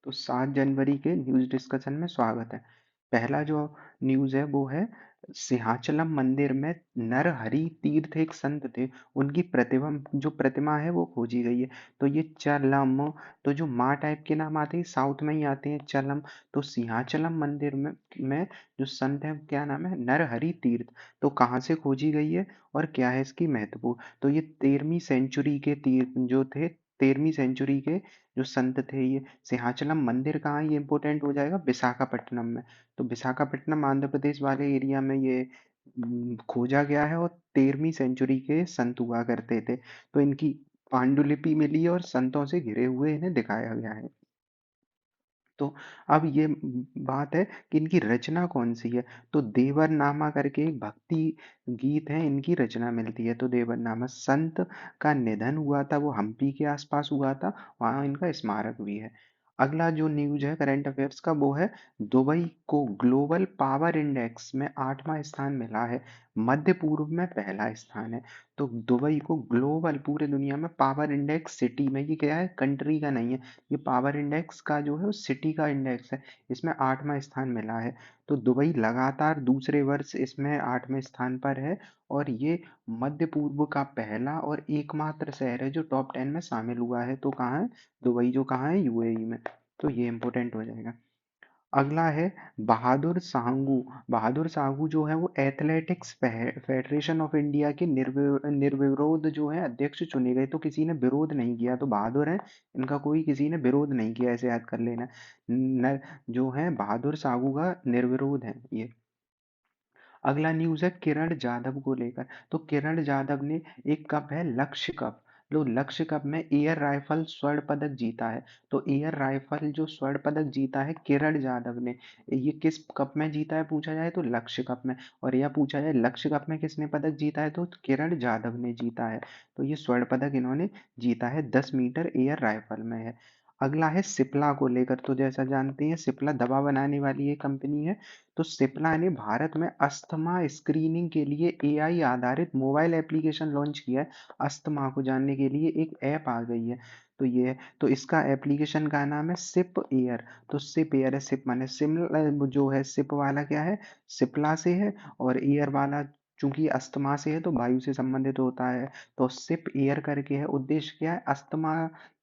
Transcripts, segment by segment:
तो 7 जनवरी के news discussion में स्वागत है। पहला जो न्यूज़ है वो है सिंहाचलम मंदिर में नरहरि तीर्थ एक संत थे, उनकी प्रतिमा है वो खोजी गई है। तो ये चलम, तो जो माँ टाइप के नाम आते हैं साउथ में ही आते हैं चलम। तो सिंहाचलम मंदिर में जो संत है क्या नाम है, नरहरि तीर्थ। तो कहाँ से खोजी गई है और क्या है इसकी महत्व। तो ये 13वीं सेंचुरी के तीर्थ जो थे, 13वीं सेंचुरी के जो संत थे ये। सिंहाचलम मंदिर कहाँ है ये इंपॉर्टेंट हो जाएगा, विशाखापट्टनम में। तो विशाखापट्टनम आंध्र प्रदेश वाले एरिया में ये खोजा गया है और 13वीं सेंचुरी के संत हुआ करते थे। तो इनकी पांडुलिपि मिली है और संतों से घिरे हुए इन्हें दिखाया गया है। तो अब ये बात है कि इनकी रचना कौन सी है। तो देवरनामा करके एक भक्ति गीत है, इनकी रचना मिलती है। तो देवरनामा संत का निधन हुआ था, वो हम्पी के आसपास हुआ था, वहाँ इनका स्मारक भी है। अगला जो न्यूज है करंट अफेयर्स का वो है दुबई को ग्लोबल पावर इंडेक्स में 8वां स्थान मिला है, मध्य पूर्व में पहला स्थान है। तो दुबई को ग्लोबल पूरे दुनिया में पावर इंडेक्स सिटी में, ये क्या है कंट्री का नहीं है, ये पावर इंडेक्स का जो है वो सिटी का इंडेक्स है, इसमें 8वां स्थान मिला है। तो दुबई लगातार दूसरे वर्ष इसमें 8वें स्थान पर है और ये मध्य पूर्व का पहला और एकमात्र शहर है जो टॉप 10 में शामिल हुआ है। तो कहाँ है दुबई, जो कहाँ है यूएई में। तो ये इंपॉर्टेंट हो जाएगा। अगला है बहादुर साहू। बहादुर साहू जो है वो एथलेटिक्स फेडरेशन ऑफ इंडिया के निर्विरोध जो है अध्यक्ष चुने गए। तो किसी ने विरोध नहीं किया, तो बहादुर है, इनका कोई किसी ने विरोध नहीं किया, ऐसे याद कर लेना। जो है बहादुर साहू का निर्विरोध है ये। अगला न्यूज़ है किरण जाधव को लेकर। तो किरण जाधव ने एक कप है लक्ष्य कप, जो लक्ष्य कप में एयर राइफल स्वर्ण पदक जीता है। तो एयर राइफल जो स्वर्ण पदक जीता है किरण जाधव ने, ये किस कप में जीता है पूछा जाए तो लक्ष्य कप में। और यह पूछा जाए लक्ष्य कप में किसने पदक जीता है तो किरण जाधव ने जीता है। तो ये स्वर्ण पदक इन्होंने जीता है, 10 मीटर एयर राइफल में है। अगला है सिप्ला को लेकर। तो जैसा जानते हैं सिप्ला दवा बनाने वाली एक कंपनी है। तो सिप्ला ने भारत में अस्थमा स्क्रीनिंग के लिए एआई आधारित मोबाइल एप्लीकेशन लॉन्च किया है। अस्थमा को जानने के लिए एक ऐप आ गई है। तो ये है, तो इसका एप्लीकेशन का नाम है सिप एयर। तो सिप एयर है, सिप माने सिम, जो है सिप वाला क्या है, सिप्ला से है, और एयर वाला चूंकि अस्थमा से है तो वायु से संबंधित होता है। तो सिप एयर करके है, उद्देश्य क्या है, अस्थमा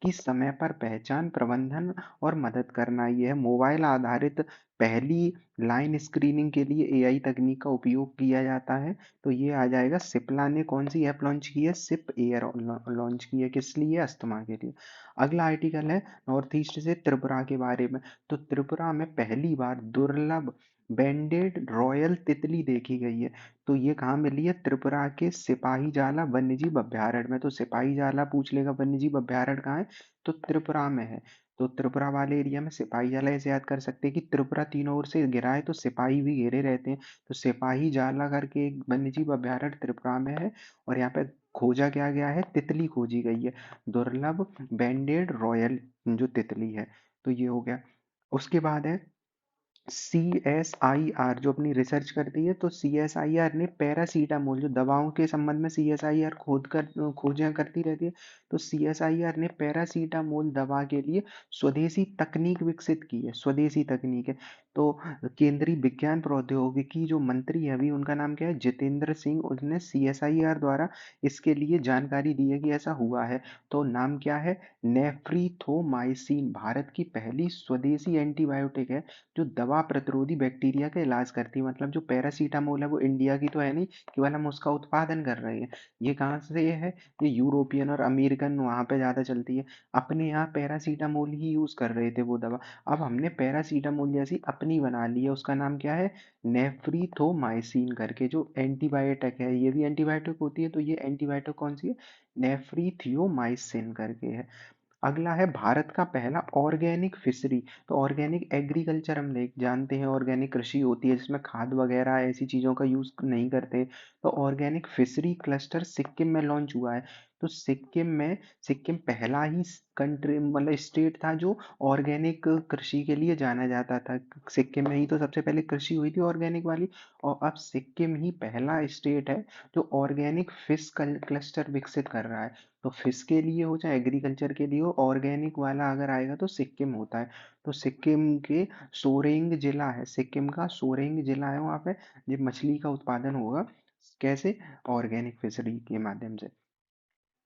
की समय पर पहचान, प्रबंधन और मदद करना। ये है मोबाइल आधारित पहली लाइन स्क्रीनिंग के लिए एआई तकनीक का उपयोग किया जाता है। तो ये आ जाएगा, सिप्ला ने कौन सी ऐप लॉन्च की है, सिप एयर लॉन्च की है, किस लिए, अस्थमा के लिए। अगला आर्टिकल है नॉर्थ ईस्ट से त्रिपुरा के बारे में। तो त्रिपुरा में पहली बार दुर्लभ बैंडेड रॉयल तितली देखी गई है। तो ये कहाँ मिली है, त्रिपुरा के सिपाही जाला वन्यजीव अभ्यारण्य में। तो सिपाही जाला पूछ लेगा वन्यजीव अभ्यारण्य कहाँ है, तो त्रिपुरा में है। तो त्रिपुरा वाले एरिया में सिपाही जाला ऐसे याद कर सकते हैं कि त्रिपुरा तीनों ओर से घिरा है तो सिपाही भी घेरे रहते हैं। तो सिपाही जाला करके एक वन्यजीव अभ्यारण्य त्रिपुरा में है। और यहाँ पे खोजा क्या गया है, तितली खोजी गई है, दुर्लभ बैंडेड रॉयल जो तितली है। तो ये हो गया। उसके बाद है CSIR जो अपनी रिसर्च करती है। तो CSIR ने पैरासीटामोल, जो दवाओं के संबंध में CSIR खोजें करती रहती है। तो CSIR ने पैरासीटामोल दवा के लिए स्वदेशी तकनीक विकसित की है, स्वदेशी तकनीक है। तो केंद्रीय विज्ञान प्रौद्योगिकी जो मंत्री है अभी, उनका नाम क्या है, जितेंद्र सिंह, उसने CSIR द्वारा इसके लिए जानकारी दी है कि ऐसा हुआ है। तो नाम क्या है, नेफ्रीथोमाइसिन, भारत की पहली स्वदेशी एंटीबायोटिक है जो दवा प्रतिरोधी बैक्टीरिया का इलाज करती है। मतलब जो पैरासीटामोल है वो इंडिया की तो है नहीं, केवल हम उसका उत्पादन कर रहे हैं। ये कहाँ से है, ये यूरोपियन और अमेरिकन वहाँ पे ज़्यादा चलती है। अपने यहाँ पैरासीटामोल ही यूज़ कर रहे थे वो दवा, अब हमने पैरासीटामोल जैसी अपनी बना ली है, उसका नाम क्या है, नेफ्रीथोमाइसिन करके, जो एंटीबायोटिक है, ये भी एंटीबायोटिक होती है। तो ये एंटीबायोटिक कौन सी है, नेफ्रीथियोमाइसिन करके है। अगला है भारत का पहला ऑर्गेनिक फिशरी। तो ऑर्गेनिक एग्रीकल्चर हम देख जानते हैं, ऑर्गेनिक कृषि होती है जिसमें खाद वगैरह ऐसी चीज़ों का यूज़ नहीं करते। तो ऑर्गेनिक फिशरी क्लस्टर सिक्किम में लॉन्च हुआ है। तो सिक्किम पहला ही कंट्री मतलब स्टेट था जो ऑर्गेनिक कृषि के लिए जाना जाता था। सिक्किम में ही तो सबसे पहले कृषि हुई थी ऑर्गेनिक वाली। और अब सिक्किम ही पहला स्टेट है जो ऑर्गेनिक फिश क्लस्टर विकसित कर रहा है। तो फिश के लिए हो चाहे एग्रीकल्चर के लिए हो, ऑर्गेनिक वाला अगर आएगा तो सिक्किम होता है। तो सिक्किम के सोरेंग जिला है, सिक्किम का सोरेंग जिला है, वहाँ पे ये मछली का उत्पादन होगा। कैसे? ऑर्गेनिक फिशरी के माध्यम से।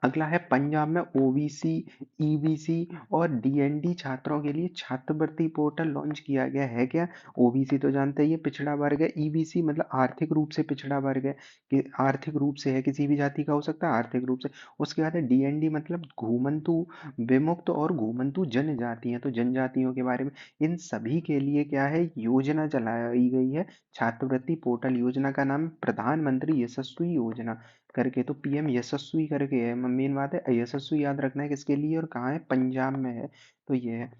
अगला है पंजाब में ओबीसी, ईबीसी और डीएनडी छात्रों के लिए छात्रवृत्ति पोर्टल लॉन्च किया गया है। क्या? ओबीसी तो जानते ही है पिछड़ा वर्ग है, ईबीसी मतलब आर्थिक रूप से पिछड़ा वर्ग है, कि आर्थिक रूप से है, किसी भी जाति का हो सकता है आर्थिक रूप से। उसके बाद है डीएनडी मतलब घूमंतु विमुक्त और घूमंतु जनजातियां, तो जनजातियों के बारे में। इन सभी के लिए क्या है, योजना चलाई गई है, छात्रवृत्ति पोर्टल। योजना का नाम प्रधानमंत्री यशस्वी योजना करके, तो पीएम यशस्वी करके है। मेन बात है यशस्वी याद रखना है किसके लिए और कहाँ है, पंजाब में है। तो ये है।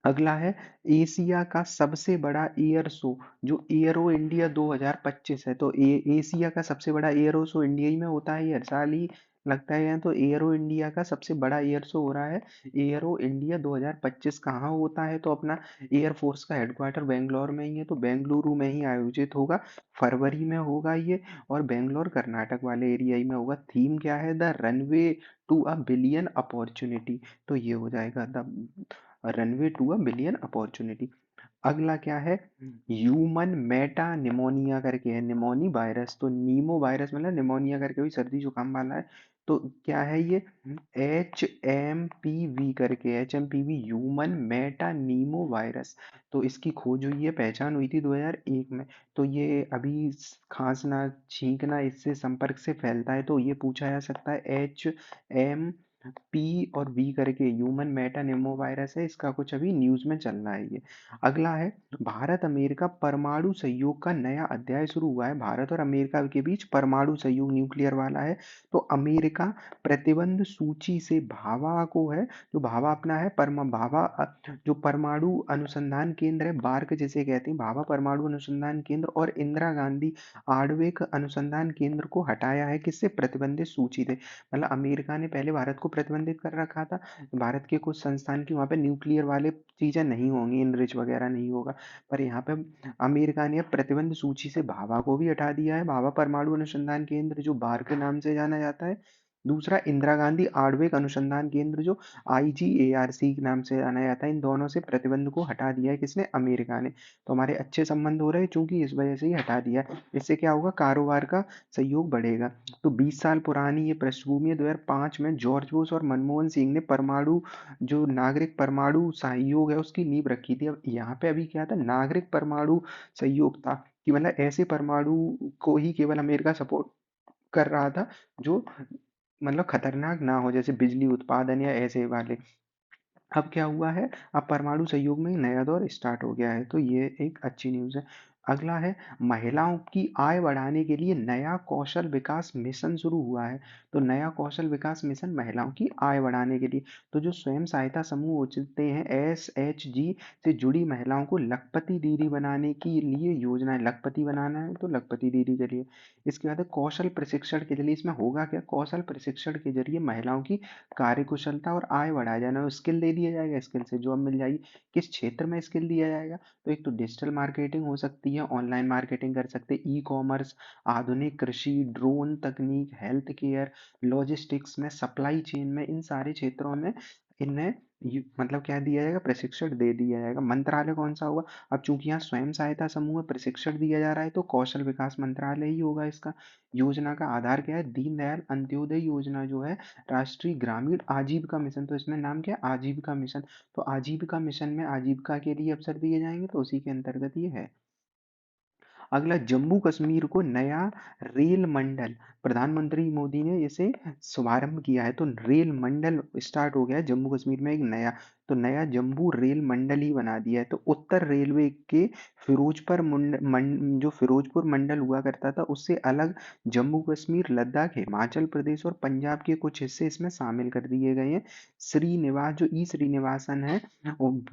अगला है एशिया का सबसे बड़ा एयर शो जो एयरो इंडिया 2025 है। तो एशिया का सबसे बड़ा एयरो शो इंडिया ही में होता है, ये हर साल ही लगता है यहाँ। तो एयरो इंडिया का सबसे बड़ा एयर शो हो रहा है एयरो इंडिया 2025। कहाँ होता है? तो अपना एयरफोर्स का हेडक्वार्टर बेंगलोर में ही है, तो बेंगलुरु में ही आयोजित होगा, फरवरी में होगा ये। और बेंगलोर कर्नाटक वाले एरिया ही में होगा। थीम क्या है? The runway to a billion opportunity. तो ये हो जाएगा the runway to a billion opportunity. अगला क्या है? ह्यूमन मेटा निमोनिया करके है, निमोनी वायरस। तो नीमो वायरस मतलब निमोनिया करके हुई, सर्दी जुकाम वाला है। तो क्या है ये? HMPV करके, HMPV ह्यूमन मेटा नीमो वायरस। तो इसकी खोज हुई है, पहचान हुई थी 2001 में। तो ये अभी खांसना छींकना इससे संपर्क से फैलता है, तो ये पूछा जा सकता है। HMP और वी करके ह्यूमन मेटानेमो वायरस है, इसका कुछ अभी न्यूज में चल रहा है ये। अगला है भारत अमेरिका परमाणु सहयोग का नया अध्याय शुरू हुआ है। भारत और अमेरिका के बीच परमाणु सहयोग न्यूक्लियर वाला है। तो अमेरिका प्रतिबंध सूची से भाभा को है, जो भाभा अपना है भाभा जो परमाणु अनुसंधान केंद्र है, बार्क जिसे कहते हैं, भाभा परमाणु अनुसंधान केंद्र और इंदिरा गांधी आणविक अनुसंधान केंद्र को हटाया है। किससे? प्रतिबंधित सूची से। मतलब अमेरिका ने पहले भारत को प्रतिबंधित कर रखा था, भारत के कुछ संस्थान की वहां पे न्यूक्लियर वाले चीजें नहीं होंगी, इनरिच वगैरह नहीं होगा। पर यहाँ पे अमेरिका ने अब प्रतिबंध सूची से भाभा को भी हटा दिया है, भाभा परमाणु अनुसंधान केंद्र जो बार के नाम से जाना जाता है। दूसरा इंदिरा गांधी आणविक अनुसंधान केंद्र जो IGARC के नाम से जाना जाता है। इन दोनों से प्रतिबंध को हटा दिया है किसने? अमेरिका ने। तो हमारे अच्छे संबंध हो रहे हैं चूंकि इस वजह से ही हटा दिया है। इससे क्या होगा? कारोबार का सहयोग बढ़ेगा। तो 20 साल पुरानी ये पृष्ठभूमि है। 2005 में जॉर्ज बुश और मनमोहन सिंह ने परमाणु जो नागरिक परमाणु सहयोग है उसकी नींव रखी थी। अब यहाँ पे अभी क्या था, नागरिक परमाणु सहयोग था, कि मतलब ऐसे परमाणु को ही केवल अमेरिका सपोर्ट कर रहा था जो मतलब खतरनाक ना हो, जैसे बिजली उत्पादन या ऐसे वाले। अब क्या हुआ है, अब परमाणु सहयोग में एक नया दौर स्टार्ट हो गया है, तो ये एक अच्छी न्यूज़ है। अगला है महिलाओं की आय बढ़ाने के लिए नया कौशल विकास मिशन शुरू हुआ है। तो नया कौशल विकास मिशन महिलाओं की आय बढ़ाने के लिए। तो जो स्वयं सहायता समूह होते हैं SHG से जुड़ी महिलाओं को लखपति दीदी बनाने के लिए योजना है। लखपति बनाना है तो लखपति दीदी करिए। इसके बाद है कौशल प्रशिक्षण के जरिए। इसमें होगा क्या? कौशल प्रशिक्षण के जरिए महिलाओं की कार्यकुशलता और आय बढ़ाया जाना, स्किल दे दिया जाएगा, स्किल से जॉब मिल जाएगी। किस क्षेत्र में स्किल दिया जाएगा? तो एक तो डिजिटल मार्केटिंग हो सकती है, ऑनलाइन मार्केटिंग कर सकते हैं, ई कॉमर्स, आधुनिक कृषि, ड्रोन तकनीक, हेल्थ केयर, लॉजिस्टिक्स में, सप्लाई चेन में, इन सारे क्षेत्रों में इन्हें मतलब क्या दिया जाएगा? प्रशिक्षण दे दिया जाएगा। मंत्रालय कौन सा होगा? अब चूंकि यहाँ स्वयं सहायता समूह में प्रशिक्षण दिया जा रहा है तो कौशल विकास मंत्रालय ही होगा इसका। योजना का आधार क्या है? दीनदयाल अंत्योदय योजना जो है, राष्ट्रीय ग्रामीण आजीविका मिशन। तो इसमें नाम क्या है? आजीविका मिशन। तो आजीविका मिशन में आजीविका के लिए अवसर दिए जाएंगे, तो उसी के अंतर्गत ये है। अगला जम्मू कश्मीर को नया रेल मंडल, प्रधानमंत्री मोदी ने इसे शुभारंभ किया है। तो रेल मंडल स्टार्ट हो गया है जम्मू कश्मीर में एक नया। तो नया जम्बू रेल मंडल ही बना दिया है। तो उत्तर रेलवे के जो फिरोजपुर मंडल हुआ करता था उससे अलग जम्मू कश्मीर, लद्दाख, हिमाचल प्रदेश और पंजाब के कुछ हिस्से इसमें शामिल कर दिए गए हैं। श्रीनिवास जो ई श्रीनिवासन है, वो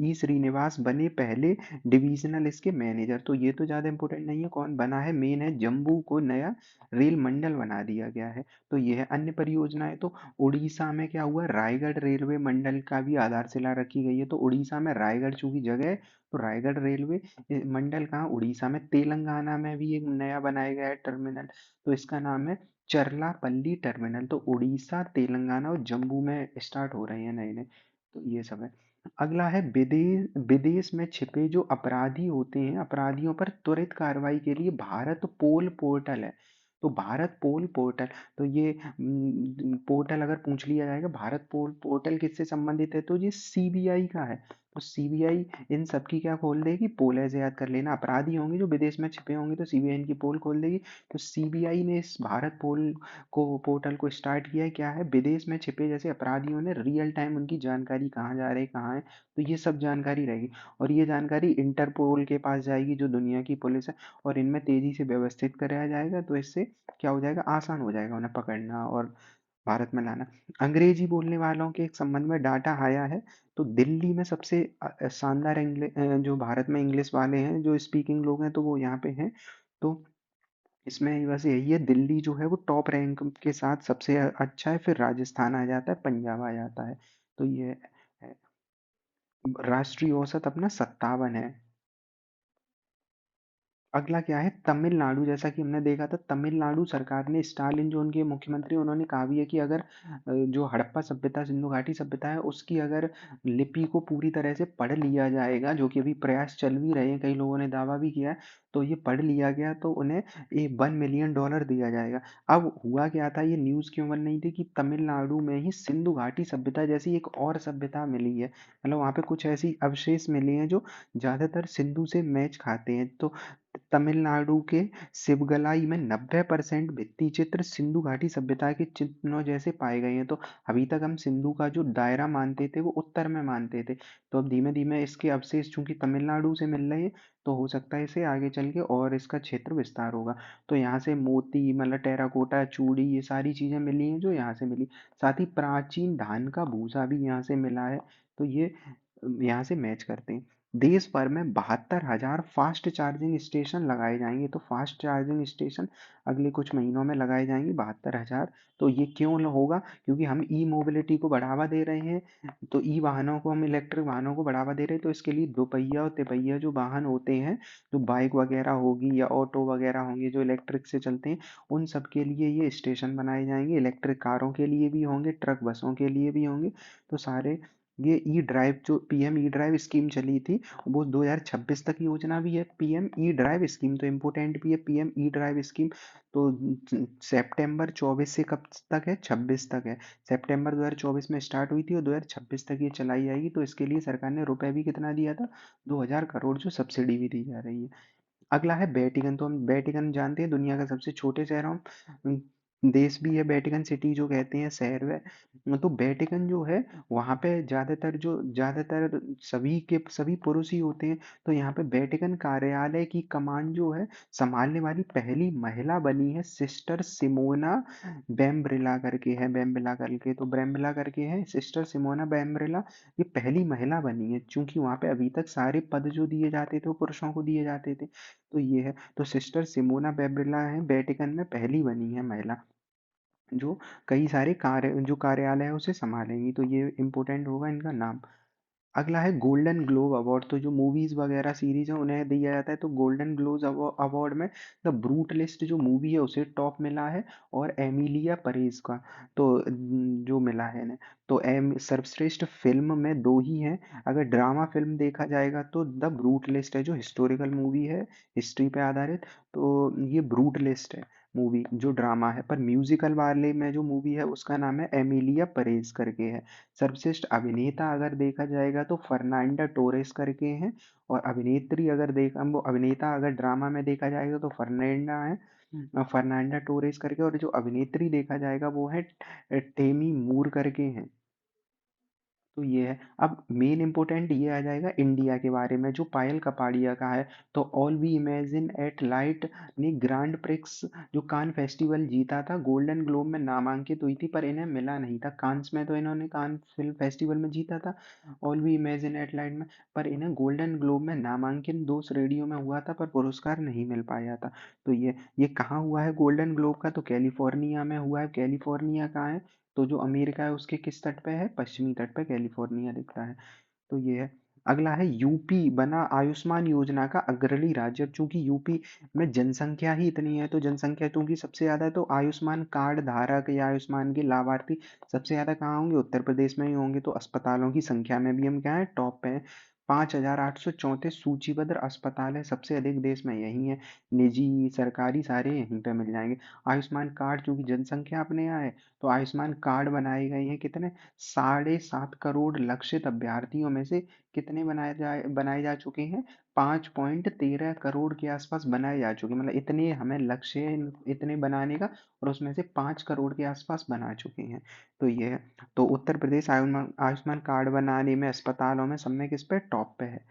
ई श्रीनिवास बने पहले डिविजनल इसके मैनेजर। तो ये तो ज्यादा इंपॉर्टेंट नहीं है कौन बना है, मेन है जम्मू को नया रेल मंडल बना दिया गया है। तो ये है अन्य परियोजनाएं। तो उड़ीसा में क्या हुआ, रायगढ़ रेलवे मंडल का भी आधारशिला रखी गई है। तो उड़ीसा में रायगढ़ चूंकि जगह है, तो रायगढ़ रेलवे मंडल कहाँ, उड़ीसा में। तेलंगाना में भी एक नया बनाया गया है टर्मिनल, तो इसका नाम है चरलापल्ली टर्मिनल। तो उड़ीसा, तेलंगाना और जम्मू में स्टार्ट हो रहे हैं नए नए। तो ये सब है। अगला है विदेश विदेश में छिपे जो अपराधी होते हैं, अपराधियों पर त्वरित कार्रवाई के लिए भारत पोल पोर्टल है। तो भारत पोल पोर्टल, तो ये पोर्टल अगर पूछ लिया जाएगा भारत पोल पोर्टल किससे संबंधित है, तो ये सीबीआई का है। तो सीबीआई इन सबकी क्या खोल देगी, पोल। ऐसे याद कर लेना, अपराधी होंगे जो विदेश में छिपे होंगे तो सीबीआई इनकी पोल खोल देगी। तो सीबीआई ने इस भारत पोल को पोर्टल को स्टार्ट किया है। क्या है, विदेश में छिपे जैसे अपराधियों ने रियल टाइम उनकी जानकारी कहाँ जा रही है, कहाँ है, तो ये सब जानकारी रहेगी। और ये जानकारी इंटरपोल के पास जाएगी जो दुनिया की पुलिस है, और इनमें तेजी से व्यवस्थित कराया जाएगा। तो इससे क्या हो जाएगा, आसान हो जाएगा उन्हें पकड़ना और भारत में लाना। अंग्रेजी बोलने वालों के संबंध में डाटा आया है। तो दिल्ली में सबसे शानदार जो भारत में इंग्लिश वाले हैं जो स्पीकिंग लोग हैं, तो वो यहाँ पे हैं। तो इसमें बस यही है, दिल्ली जो है वो टॉप रैंक के साथ सबसे अच्छा है, फिर राजस्थान आ जाता है, पंजाब आ जाता है। तो ये है। राष्ट्रीय औसत अपना 57 है। अगला क्या है, तमिलनाडु। जैसा कि हमने देखा था, तमिलनाडु सरकार ने, स्टालिन जो उनके मुख्यमंत्री, उन्होंने कहा भी है कि अगर जो हड़प्पा सभ्यता, सिंधु घाटी सभ्यता है, उसकी अगर लिपि को पूरी तरह से पढ़ लिया जाएगा, जो कि अभी प्रयास चल भी रहे हैं, कई लोगों ने दावा भी किया है, तो ये पढ़ लिया गया तो उन्हें $1 मिलियन दिया जाएगा। अब हुआ क्या था, ये न्यूज़ क्यों बन रही थी कि तमिलनाडु में ही सिंधु घाटी सभ्यता जैसी एक और सभ्यता मिली है, मतलब वहाँ पे कुछ ऐसी अवशेष मिले हैं जो ज्यादातर सिंधु से मैच खाते हैं। तो तमिलनाडु के शिवगलाई में 90% भित्ति चित्र सिंधु घाटी सभ्यता के चिन्हों जैसे पाए गए हैं। तो अभी तक हम सिंधु का जो दायरा मानते थे वो उत्तर में मानते थे, तो अब धीमे धीमे इसके अवशेष चूंकि तमिलनाडु से मिल रहे हैं, तो हो सकता है इसे आगे चल के और इसका क्षेत्र विस्तार होगा। तो यहाँ से मोती, मतलब टेराकोटा, चूड़ी, ये सारी चीजें मिली हैं जो यहाँ से मिली। साथ ही प्राचीन धान का भूसा भी यहाँ से मिला है। तो ये यहाँ से मैच करते हैं। देश भर में 72,000 फास्ट चार्जिंग स्टेशन लगाए जाएंगे। तो फास्ट चार्जिंग स्टेशन अगले कुछ महीनों में लगाए जाएंगे, 72,000। तो ये क्यों होगा, क्योंकि हम ई मोबिलिटी को बढ़ावा दे रहे हैं। तो ई वाहनों को, हम इलेक्ट्रिक वाहनों को बढ़ावा दे रहे हैं, तो इसके लिए दोपहिया और तिपहिया जो वाहन होते हैं, जो बाइक वगैरह होगी या ऑटो वगैरह होंगे जो इलेक्ट्रिक से चलते हैं, उन सब के लिए ये स्टेशन बनाए जाएंगे। इलेक्ट्रिक कारों के लिए भी होंगे, ट्रक बसों के लिए भी होंगे। तो सारे ये ई ड्राइव, जो पीएम ई ड्राइव स्कीम चली थी, वो 2026 तक योजना भी है। पीएम ई ड्राइव स्कीम तो इम्पोर्टेंट भी है, पीएम ई ड्राइव स्कीम। तो सितंबर 24 से कब तक है, 26 तक है। सितंबर 2024 में स्टार्ट हुई थी और 2026 तक ये चलाई जाएगी। तो इसके लिए सरकार ने रुपए भी कितना दिया था, 2,000 करोड़, जो सब्सिडी भी दी जा रही है। अगला है वेटिकन। तो हम वेटिकन जानते हैं, दुनिया का सबसे छोटे शहरों देश भी है वेटिकन सिटी जो कहते हैं, शहर है। तो वेटिकन जो है, वहाँ पे ज्यादातर सभी पुरुष ही होते हैं। तो यहाँ पे वेटिकन कार्यालय की कमान जो है संभालने वाली पहली महिला बनी है सिस्टर सिमोना बेम्ब्रिला करके है, बेम्बिला करके, तो ब्रेम्बिला करके है, सिस्टर सिमोना बेम्ब्रिला। ये पहली महिला बनी है, क्योंकि वहाँ पे अभी तक सारे पद जो दिए जाते थे वो पुरुषों को दिए जाते थे। तो ये है, तो सिस्टर सिमोना बेब्रिला है वेटिकन में पहली बनी है महिला, जो कई सारे जो कार्यालय है उसे संभालेंगी। तो ये इंपॉर्टेंट होगा इनका नाम। अगला है गोल्डन ग्लोब अवार्ड। तो जो मूवीज वगैरह सीरीज है उन्हें दिया जाता है। तो गोल्डन ग्लोब अवार्ड में द ब्रूटलिस्ट जो मूवी है उसे टॉप मिला है, और एमिलिया परेज का, तो जो मिला है इन्हें। तो सर्वश्रेष्ठ फिल्म में दो ही हैं। अगर ड्रामा फिल्म देखा जाएगा तो द ब्रूटलिस्ट है, जो हिस्टोरिकल मूवी है, हिस्ट्री पे आधारित। तो ये ब्रूटलिस्ट है मूवी जो ड्रामा है। पर म्यूजिकल वाले में जो मूवी है उसका नाम है एमिलिया परेज करके है। सर्वश्रेष्ठ अभिनेता अगर देखा जाएगा तो फर्नांडा टोरेस करके हैं, और अभिनेत्री अगर देखा, वो अभिनेता अगर ड्रामा में देखा जाएगा तो फर्नांडा है, फर्नांडा टोरेस करके। और जो अभिनेत्री देखा जाएगा वो है टेमी मूर करके हैं। तो ये है। अब मेन इंपॉर्टेंट ये आ जाएगा इंडिया के बारे में, जो पायल कपाड़िया का है। तो all we imagine at light ने ग्रांड प्रिक्स जो कान फेस्टिवल जीता था, गोल्डन ग्लोब में नामांकित हुई थी पर इन्हें मिला नहीं था। कांस में तो इन्होंने कान फिल्म फेस्टिवल में जीता था, all we imagine at light में, पर इन्हें गोल्डन ग्लोब में नामांकन दो श्रेणियों में हुआ था पर पुरस्कार नहीं मिल पाया था। तो ये कहाँ हुआ है गोल्डन ग्लोब का? तो कैलिफोर्निया में हुआ है। कैलिफोर्निया कहाँ है? तो जो अमेरिका है उसके किस तट पे है? पश्चिमी तट पे कैलिफोर्निया दिखता है। तो ये है। अगला है यूपी बना आयुष्मान योजना का अग्रणी राज्य। अब चूंकि यूपी में जनसंख्या ही इतनी है, तो जनसंख्या चूंकि सबसे ज्यादा है, तो आयुष्मान कार्ड धारक या आयुष्मान के लाभार्थी सबसे ज्यादा कहाँ होंगे? उत्तर प्रदेश में ही होंगे। तो अस्पतालों की संख्या में भी हम क्या है? टॉप पे है। 5,834 सूचीबद्ध अस्पताल है, सबसे अधिक देश में यही है। निजी सरकारी सारे यहीं पे मिल जाएंगे। आयुष्मान कार्ड चूंकि जनसंख्या अपने यहाँ है, तो आयुष्मान कार्ड बनाए गए हैं कितने? 7.5 करोड़ लक्षित अभ्यर्थियों में से कितने बनाए जा चुके हैं? 5.13 करोड़ के आसपास बनाए जा चुके हैं। मतलब इतने हमें लक्ष्य है इतने बनाने का, और उसमें से 5 करोड़ के आसपास बना चुके हैं। तो ये है। तो उत्तर प्रदेश आयुष्मान आयुष्मान कार्ड बनाने में, अस्पतालों में, सब में किस पे? टॉप पे है।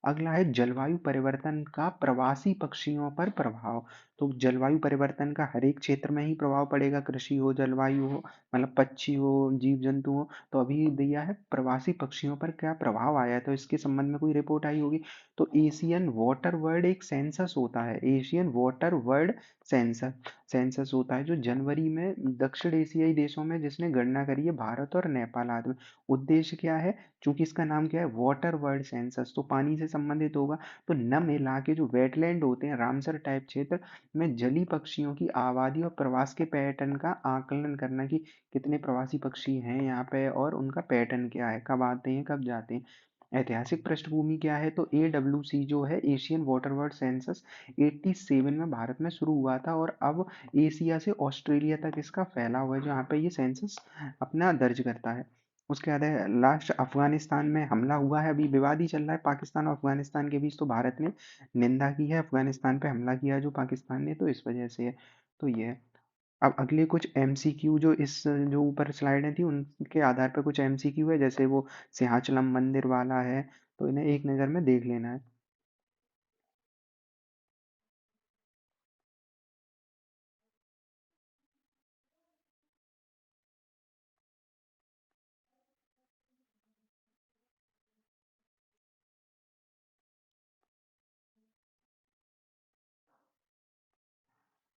अगला है जलवायु परिवर्तन का प्रवासी पक्षियों पर प्रभाव। तो जलवायु परिवर्तन का हर एक क्षेत्र में ही प्रभाव पड़ेगा, कृषि हो, जलवायु हो, मतलब पक्षी हो, जीव जंतु हो। तो अभी दिया है प्रवासी पक्षियों पर क्या प्रभाव आया है, तो इसके संबंध में कोई रिपोर्ट आई होगी। तो एशियन वाटर वर्ल्ड एक सेंसस होता है, Asian water world census census होता है जो जनवरी में दक्षिण एशियाई देशों में जिसने गणना करी है, भारत और नेपाल आदि में। उद्देश्य क्या है? चूंकि इसका नाम क्या है? वाटर वर्ल्ड सेंसस, तो पानी से संबंधित होगा। तो नम इलाके जो वेटलैंड होते हैं, रामसर टाइप क्षेत्र में जलीय पक्षियों की आबादी और प्रवास के पैटर्न का आकलन करना, कि कितने प्रवासी पक्षी हैं यहाँ पे और उनका पैटर्न क्या है, कब आते हैं कब जाते हैं। ऐतिहासिक पृष्ठभूमि क्या है? तो AWC जो है, एशियन वाटर वर्ल्ड सेंसस, 87 में भारत में शुरू हुआ था, और अब एशिया से ऑस्ट्रेलिया तक इसका फैलाव है, जहाँ पे ये सेंसस अपना दर्ज करता है। उसके बाद है लास्ट, अफगानिस्तान में हमला हुआ है, अभी विवाद ही चल रहा है पाकिस्तान और अफगानिस्तान के बीच। तो भारत ने निंदा की है, अफगानिस्तान पे हमला किया जो पाकिस्तान ने, तो इस वजह से है। तो ये है। अब अगले कुछ MCQ जो इस जो ऊपर स्लाइडें थी उनके आधार पर कुछ MCQ है, जैसे वो सिंहाचलम मंदिर वाला है, तो इन्हें एक नज़र में देख लेना है।